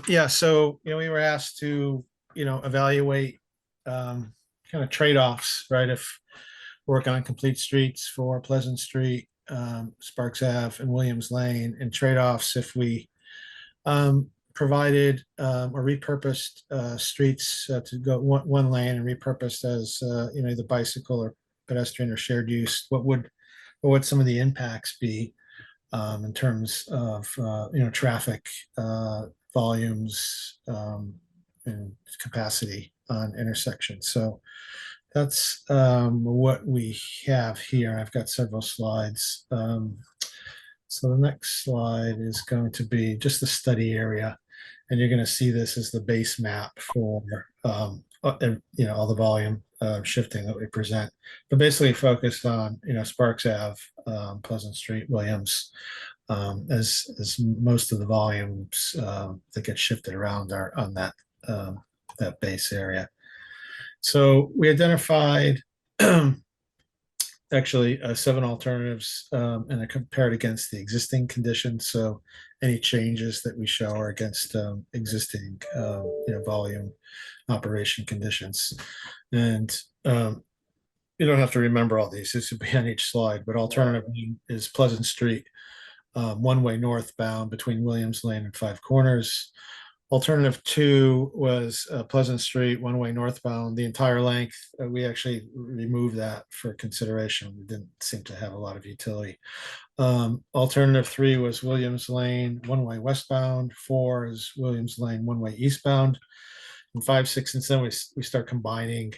Yeah, so we were asked to evaluate kind of trade-offs, right? If working on complete streets for Pleasant Street, Sparks Ave, and Williams Lane, and trade-offs if we provided or repurposed streets to go one lane and repurposed as either bicycle or pedestrian or shared use. What would some of the impacts be in terms of traffic volumes and capacity on intersections. So that's what we have here. I've got several slides. So the next slide is going to be just the study area, and you're going to see this as the base map for all the volume shifting that we present, but basically focused on Sparks Ave, Pleasant Street, Williams, as most of the volumes that get shifted around are on that base area. So we identified actually 7 alternatives and I compared against the existing conditions. So any changes that we show are against existing volume operation conditions. And you don't have to remember all these. This would be on each slide, but alternative one is Pleasant Street, one-way northbound between Williams Lane and Five Corners. Alternative two was Pleasant Street, one-way northbound, the entire length. We actually removed that for consideration. We didn't seem to have a lot of utility. Alternative three was Williams Lane, one-way westbound. Four is Williams Lane, one-way eastbound. And five, six, and seven, we start combining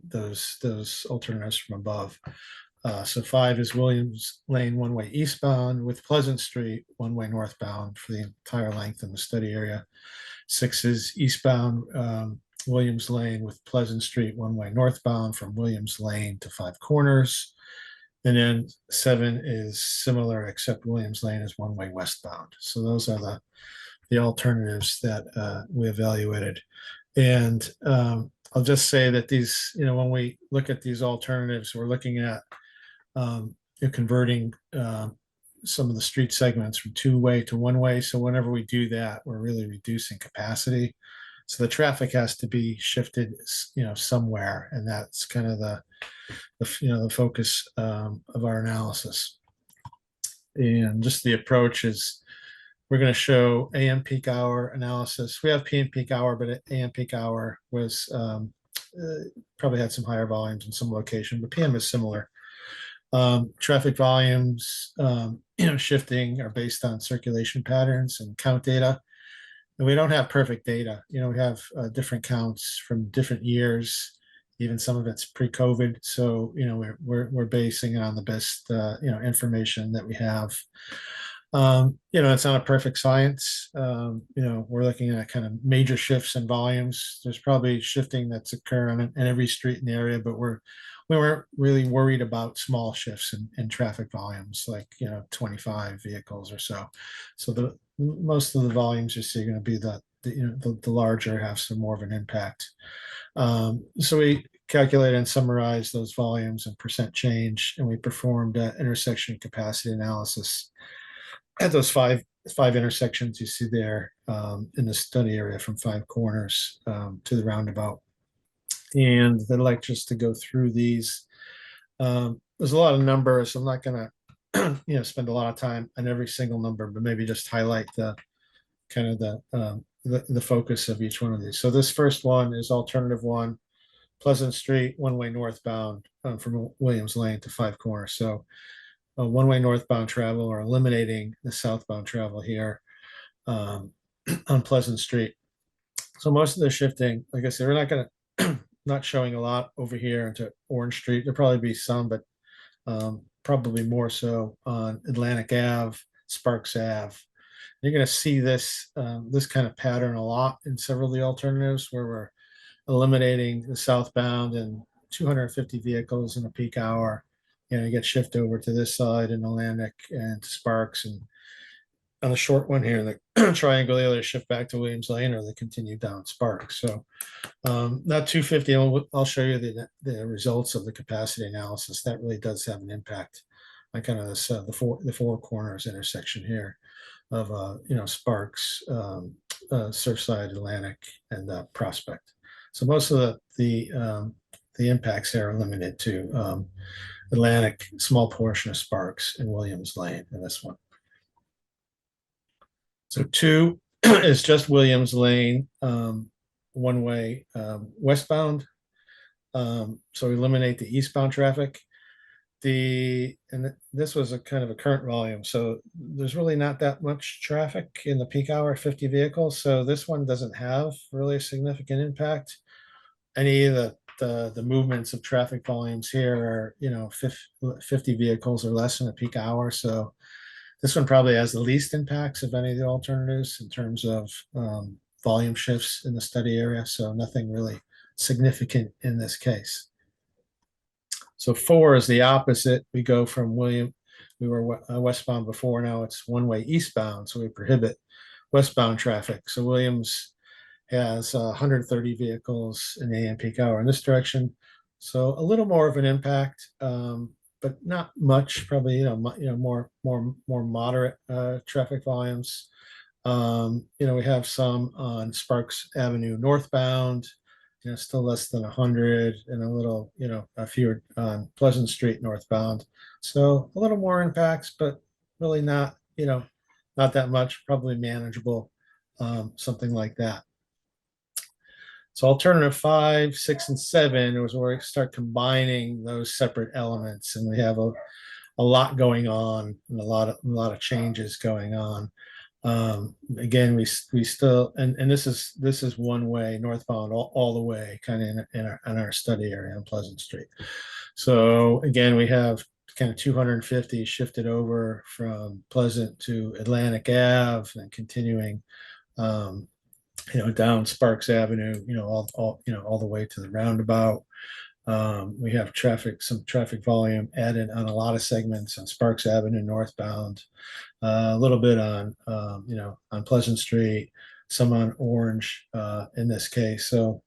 those alternatives from above. So five is Williams Lane, one-way eastbound with Pleasant Street, one-way northbound for the entire length in the study area. Six is eastbound Williams Lane with Pleasant Street, one-way northbound from Williams Lane to Five Corners. And then seven is similar, except Williams Lane is one-way westbound. So those are the alternatives that we evaluated. And I'll just say that these, when we look at these alternatives, we're looking at converting some of the street segments from two-way to one-way. So whenever we do that, we're really reducing capacity. So the traffic has to be shifted, somewhere, and that's kind of the focus of our analysis. And just the approach is we're going to show AM peak hour analysis. We have PM peak hour, but AM peak hour was probably had some higher volumes in some location, but PM is similar. Traffic volumes, shifting are based on circulation patterns and count data. And we don't have perfect data. We have different counts from different years, even some of it's pre-COVID. So, we're basing it on the best, information that we have. It's not a perfect science. We're looking at kind of major shifts in volumes. There's probably shifting that's occurring in every street in the area, but we weren't really worried about small shifts in traffic volumes, like 25 vehicles or so. So most of the volumes you see are going to be the larger, have some more of an impact. So we calculate and summarize those volumes and percent change, and we performed intersection capacity analysis at those five intersections you see there in the study area from Five Corners to the roundabout. And I'd like just to go through these. There's a lot of numbers. I'm not going to spend a lot of time on every single number, but maybe just highlight the kind of the focus of each one of these. So this first one is alternative one, Pleasant Street, one-way northbound from Williams Lane to Five Corners. So one-way northbound travel, or eliminating the southbound travel here on Pleasant Street. So most of the shifting, like I said, we're not going to not showing a lot over here into Orange Street. There'll probably be some, but probably more so on Atlantic Ave, Sparks Ave. You're going to see this kind of pattern a lot in several of the alternatives, where we're eliminating the southbound and 250 vehicles in a peak hour. You get shift over to this side in Atlantic and to Sparks, and on the short one here, the triangle, either shift back to Williams Lane or they continue down Sparks. So not 250. I'll show you the results of the capacity analysis. That really does have an impact on kind of this the four corners intersection here of Sparks, Surfside, Atlantic, and Prospect. So most of the impacts there are limited to Atlantic, small portion of Sparks, and Williams Lane in this one. So 2 is just Williams Lane, one way westbound. So eliminate the eastbound traffic. And this was a kind of a current volume, so there's really not that much traffic in the peak hour, 50 vehicles. So this one doesn't have really a significant impact. Any of the movements of traffic volumes here are 50 vehicles or less in a peak hour. So this one probably has the least impacts of any of the alternatives in terms of volume shifts in the study area. So nothing really significant in this case. So 4 is the opposite. We go from we were westbound before, now it's one-way eastbound, so we prohibit westbound traffic. So Williams has 130 vehicles in the AM peak hour in this direction. So a little more of an impact, but not much, probably, more moderate traffic volumes. We have some on Sparks Avenue northbound, still less than 100, and a little, a fewer on Pleasant Street northbound. So a little more impacts, but really not that much, probably manageable, something like that. So alternative 5, 6, and 7 was where we start combining those separate elements, and we have a lot going on and a lot of changes going on. Again, we still, and this is one way northbound all the way, kind of in our study area on Pleasant Street. So again, we have kind of 250 shifted over from Pleasant to Atlantic Ave and continuing, down Sparks Avenue, all the way to the roundabout. We have some traffic volume added on a lot of segments on Sparks Avenue northbound, a little bit on Pleasant Street, some on Orange in this case. So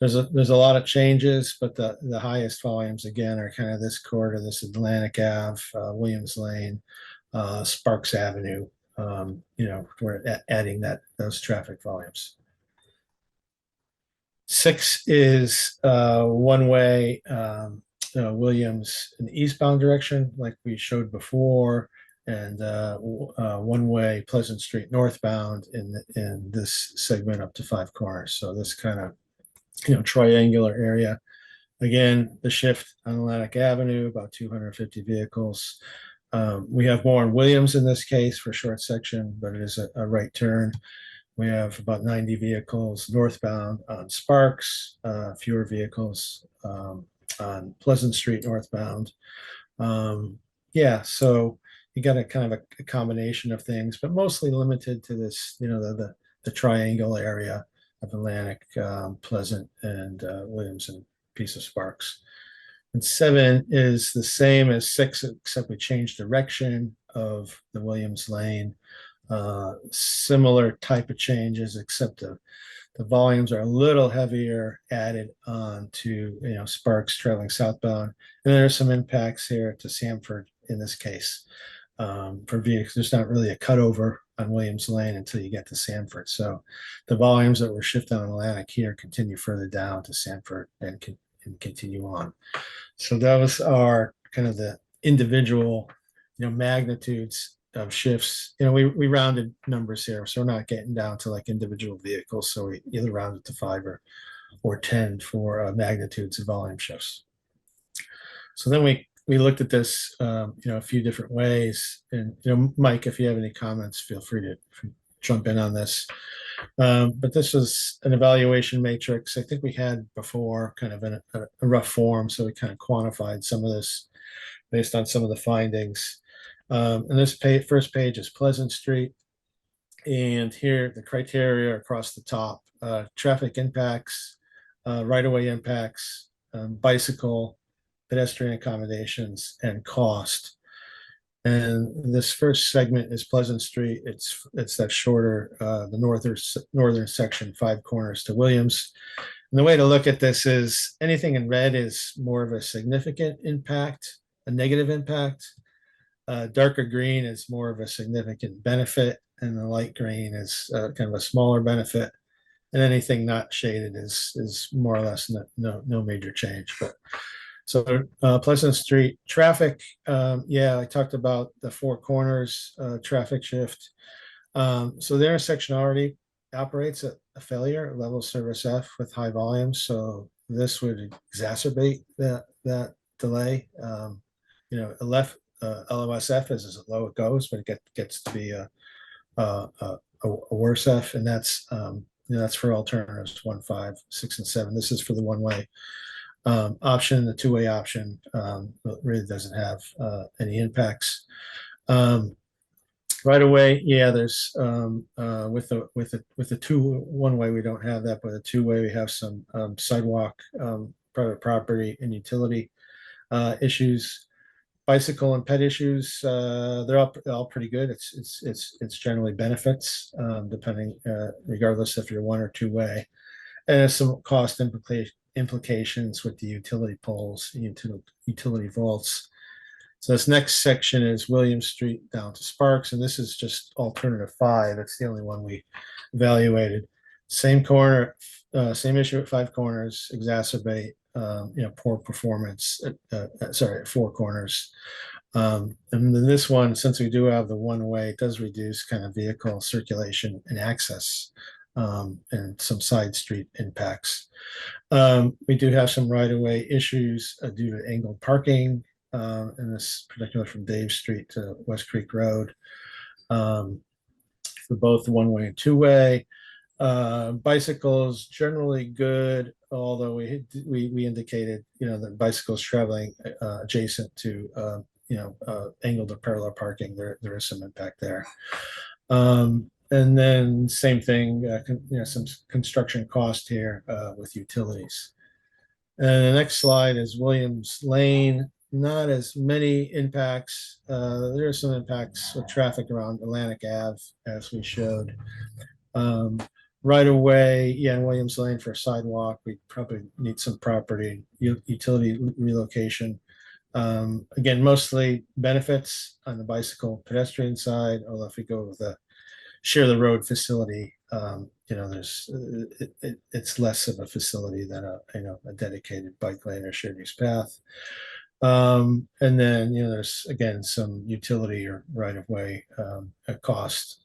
there's a lot of changes, but the highest volumes again are kind of this corridor, this Atlantic Ave, Williams Lane, Sparks Avenue. We're adding those traffic volumes. 6 is one way Williams in the eastbound direction, like we showed before, and one way Pleasant Street northbound in this segment up to 5 corners. So this kind of triangular area. Again, the shift on Atlantic Avenue, about 250 vehicles. We have more on Williams in this case for short section, but it is a right turn. We have about 90 vehicles northbound on Sparks, fewer vehicles on Pleasant Street northbound. So you got a kind of a combination of things, but mostly limited to this, the triangle area of Atlantic, Pleasant, and Williams, and piece of Sparks. And 7 is the same as 6, except we changed direction of the Williams Lane. Similar type of changes, except the volumes are a little heavier added on to Sparks traveling southbound, and there are some impacts here to Sanford in this case. For vehicles, there's not really a cutover on Williams Lane until you get to Sanford. So the volumes that were shifted on Atlantic here continue further down to Sanford and continue on. So those are kind of the individual magnitudes of shifts. We rounded numbers here, so we're not getting down to like individual vehicles. So we either rounded to 5 or 10 for magnitudes of volume shifts. So then we looked at this, a few different ways. And Mike, if you have any comments, feel free to jump in on this. But this was an evaluation matrix I think we had before, kind of in a rough form. So we kind of quantified some of this based on some of the findings. And this first page is Pleasant Street. And here the criteria across the top: traffic impacts, right-of-way impacts, bicycle, pedestrian accommodations, and cost. And this first segment is Pleasant Street. It's that shorter, the northern section, 5 corners to Williams. And the way to look at this is anything in red is more of a significant impact, a negative impact. Darker green is more of a significant benefit, and the light green is kind of a smaller benefit. And anything not shaded is more or less no major change. But so Pleasant Street traffic, yeah, I talked about the four corners traffic shift. So the intersection already operates at a failure level service F with high volumes. So this would exacerbate that delay. A left LOSF is as low it goes, but it gets to be a worse F, and that's for alternatives 1, 5, 6, and 7. This is for the one-way option. The two-way option really doesn't have any impacts. Right away, yeah, there's with the two one-way we don't have that, but the two-way we have some sidewalk, private property, and utility issues. Bicycle and pet issues, they're all pretty good. It's generally benefits, depending, regardless if you're one or two way. And there's some cost implications with the utility poles, utility vaults. So this next section is William Street down to Sparks, and this is just alternative 5. It's the only one we evaluated. Same corner, same issue at 5 corners, exacerbate poor performance at 4 corners. And then this one, since we do have the one way, it does reduce kind of vehicle circulation and access, and some side street impacts. We do have some right-of-way issues due to angled parking, in this particular from Dave Street to West Creek Road, for both one-way and two-way. Bicycles generally good, although we indicated that bicycles traveling adjacent to angled or parallel parking, there is some impact there. And then same thing, some construction cost here with utilities. And the next slide is Williams Lane. Not as many impacts. There are some impacts with traffic around Atlantic Ave, as we showed. Right away, yeah, in Williams Lane for a sidewalk, we probably need some property utility relocation. Again, mostly benefits on the bicycle pedestrian side, although if we go with a share the road facility, it's less of a facility than a dedicated bike lane or shared use path. And then there's again some utility or right of way cost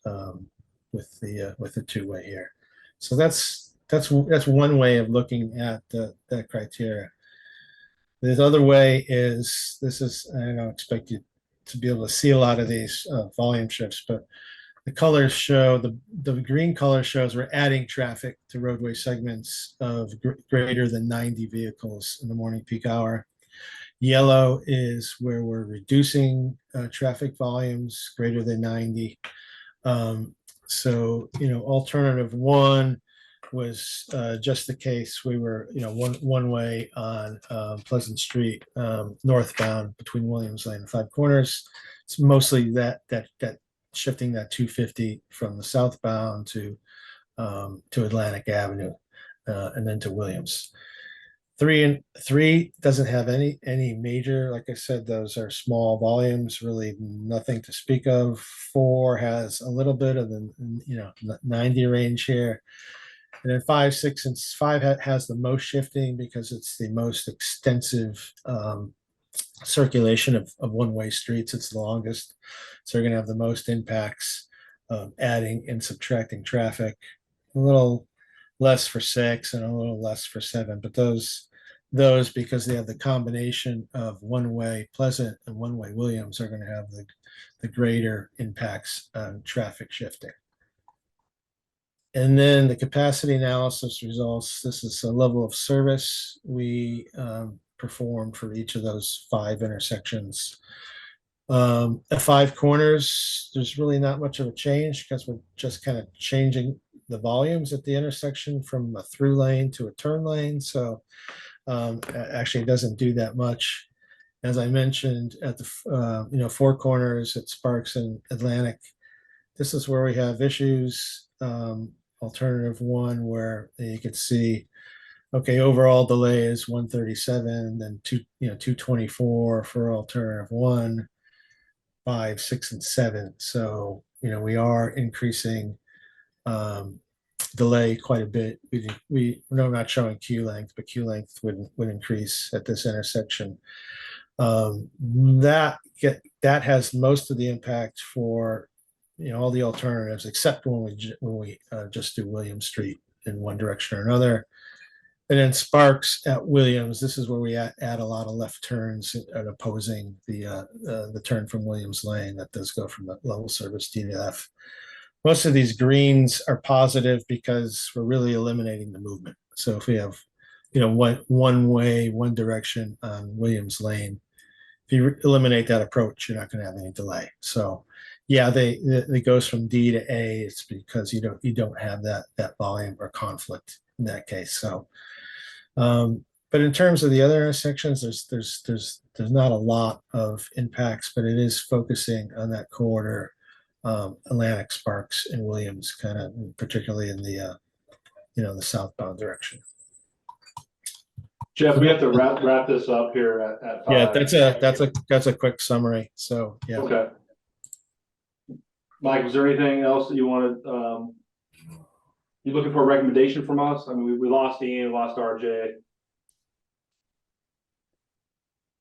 with the two-way here. So that's one way of looking at that criteria. The other way is I don't expect you to be able to see a lot of these volume shifts, but the colors show the green color shows we're adding traffic to roadway segments of greater than 90 vehicles in the morning peak hour. Yellow is where we're reducing traffic volumes greater than 90. So alternative 1 was just the case. We were one way on Pleasant Street northbound between Williams Lane and 5 Corners. It's mostly that shifting that 250 from the southbound to Atlantic Avenue, and then to Williams. 3 doesn't have any major, like I said, those are small volumes, really nothing to speak of. 4 has a little bit of the 90 range here. And then 5, 6, and 5 has the most shifting because it's the most extensive circulation of one-way streets. It's the longest, so you're going to have the most impacts, adding and subtracting traffic. A little less for 6 and a little less for 7, but those because they have the combination of one-way Pleasant and one-way Williams are going to have the greater impacts on traffic shifting. And then the capacity analysis results. This is a level of service we performed for each of those 5 intersections. At 5 Corners, there's really not much of a change because we're just kind of changing the volumes at the intersection from a through lane to a turn lane. So actually it doesn't do that much. As I mentioned, at the 4 Corners at Sparks and Atlantic, this is where we have issues. Alternative 1, where you could see, okay, overall delay is 137, then 224 for alternative 1, 5, 6, and 7. So we are increasing delay quite a bit. We're not showing queue length, but queue length would increase at this intersection. That has most of the impact for all the alternatives, except when we just do William Street in one direction or another. And then Sparks at Williams, this is where we add a lot of left turns and opposing the turn from Williams Lane that does go from the level service D to F. Most of these greens are positive because we're really eliminating the movement. So if we have, one way, one direction on Williams Lane, if you eliminate that approach, you're not going to have any delay. So yeah, it goes from D to A. It's because you don't have that volume or conflict in that case. So, but in terms of the other intersections, there's not a lot of impacts, but it is focusing on that corridor, Atlantic, Sparks, and Williams, kind of particularly in the southbound direction. Jeff, we have to wrap this up here at 5. Yeah, that's a quick summary. So yeah. Okay. Mike, was there anything else that you wanted? You looking for a recommendation from us? I mean, we lost Ian, lost RJ.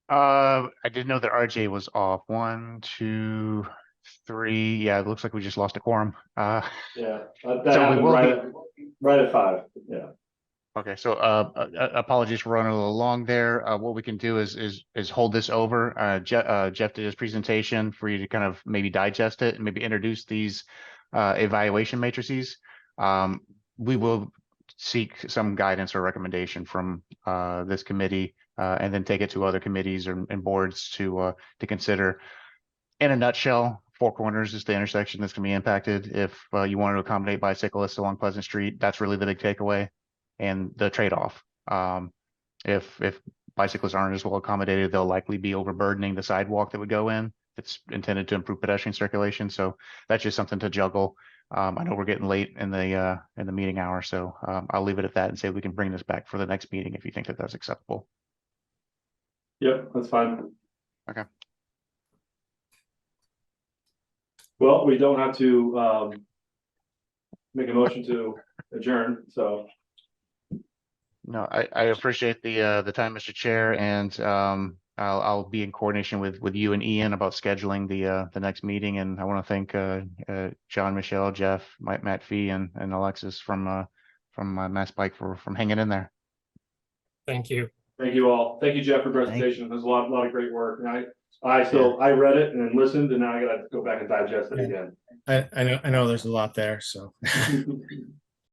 I didn't know that RJ was off. 1, 2, 3. Yeah, it looks like we just lost a quorum. Yeah, that So we happened will right at 5. Yeah. Okay, so apologies for running a little long there. What we can do is hold this over. Jeff did his presentation for you to kind of maybe digest it and maybe introduce these evaluation matrices. We will seek some guidance or recommendation from this committee and then take it to other committees and boards to consider. In a nutshell, Four Corners is the intersection that's going to be impacted. If you want to accommodate bicyclists along Pleasant Street, that's really the big takeaway and the trade-off. If bicyclists aren't as well accommodated, they'll likely be overburdening the sidewalk that would go in. It's intended to improve pedestrian circulation, so that's just something to juggle. I know we're getting late in the meeting hour, so I'll leave it at that and say we can bring this back for the next meeting if you think that that's acceptable. Yep, that's fine. Okay. Well, we don't have to make a motion to adjourn, so. No, I appreciate the time, Mr. Chair, and I'll be in coordination with you and Ian about scheduling the next meeting. And I want to thank John, Michelle, Jeff, Matt Fee, and Alexis from Mass Bike from hanging in there. Thank you. Thank you all. Thank you, Jeff, for the presentation. There's a lot of great work. And I read it and then listened, and now I got to go back and digest it again. I know there's a lot there. So